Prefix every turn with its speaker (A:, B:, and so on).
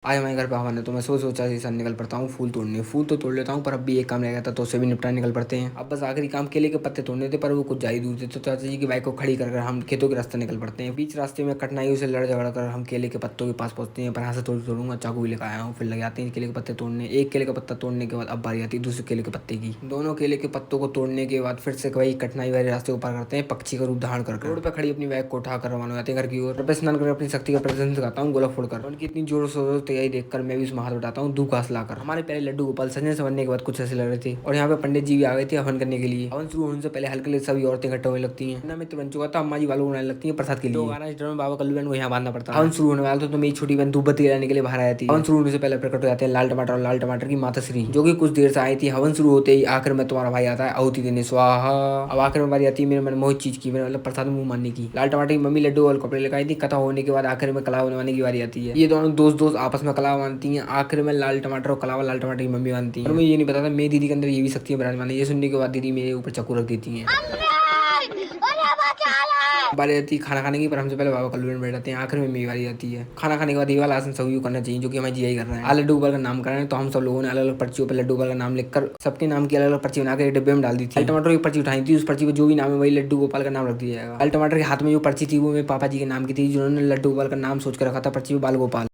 A: आज हमारे घर पे हवन है तो मैं सोचा कि सर निकल पड़ता हूँ फूल तोड़ने। फूल तो तोड़ लेता हूँ पर अब भी एक काम रह गया था तो उसे भी निपटाने निकल पड़ते हैं। अब बस आखिरी काम केले के पत्ते तोड़ने थे पर वो कुछ ज्यादा दूर थे तो चाचा जी की बाइक को खड़ी कर हम खेतों के रास्ते निकल पड़ते हैं। बीच रास्ते में कठिनाइयों से लड़ झगड़ कर हम केले के पत्तों के पास पहुंचते हैं पर यहाँ से तोड़ूंगा चाकू भी लेकर आया हूँ। फिर लग जाते हैं केले के पत्ते तोड़ने। एक केले का पत्ता तोड़ने के बाद अब बारी आती है दूसरे केले के पत्ते की। दोनों केले के पत्तों को तोड़ने के बाद फिर से वही कठिनाई वाले रास्ते को पार करते हैं। पक्षी का रूप धारण कर रोड पर खड़ी अपनी बाइक को उठाकर रवाना हो जाते हैं घर की ओर। स्नान कर अपनी शक्ति का प्रदर्शन दिखाता हूँ गोला फोड़कर। उनकी इतनी जोर शोर से तैयारी देखकर मैं भी उसमें हाथ उठाता हूँ धूकास लाकर। हमारे पहले लड्डू गोपाल सजने संवरने के बाद कुछ ऐसे लग रहे थे और यहाँ पे पंडित जी भी आ गए थे हवन करने के लिए। हवन शुरू होने से पहले हल्के सभी औरतें इकट्ठा होने लगती हैं। मित्र बन चुका था। अम्मा जी बालू बनाने लगती है प्रसाद के लिए। गाना में बाबा कल्लू बहन को यहाँ बांधना पड़ता है। हवन शुरू होने वाला था तो मेरी छोटी बहन धूप बत्ती जलाने के लिए बाहर आई थी। हवन शुरू होने से पहले प्रकट हो जाते हैं लाल टमाटर और लाल टमाटर की माता श्री जो कि कुछ देर से आई थी। हवन शुरू होते ही आखिर में तुम्हारा भाई आता है आहुति देने स्वाहा। अब आखिर में बारी आती है मेरे मन मोहित चीज की मतलब प्रसाद मुंह मानने की। लाल टमाटर की मम्मी लड्डू और कपड़े लेकर आई थी। कथा होने के बाद आखिर में कलावा बनवाने की बारी आती है। ये दोनों दोस्त आपस में कलावा मानती है। आखिर में लाल टमाटर और कलावा लाल टमाटर की मम्मी मानती है। और मुझे ये नहीं पता था मेरी दीदी के अंदर ये भी शक्ति विराजमान है। ये सुनने के बाद दीदी मेरे ऊपर चाकू रख देती है। बारी आती है खाना खाने की पर हमसे पहले बाबा कल्लू बैठ जाते हैं। आखिर में मेरी बारी आती है। खाना खाने के बाद ये वाला आसन सभी करना चाहिए जो कि हमें जी कर रहा है। लड्डू गोपाल का नाम कराएं तो हम सब लोगों ने अलग अलग पर्चियों पर लड्डू गोपाल का नाम लिखकर सबके नाम की अलग अलग पर्ची बनाकर एक डिब्बे में डाल दी थी। टमाटर की पर्ची उठाई थी। उस पर्ची पर जो भी नाम है वही लड्डू गोपाल का नाम रख दिया जाएगा। टमाटर के हाथ में जो पर्ची थी वो मेरे पापा जी के नाम की थी जिन्होंने लड्डू गोपाल का नाम सोच कर रखा था पर्ची में बाल गोपाल।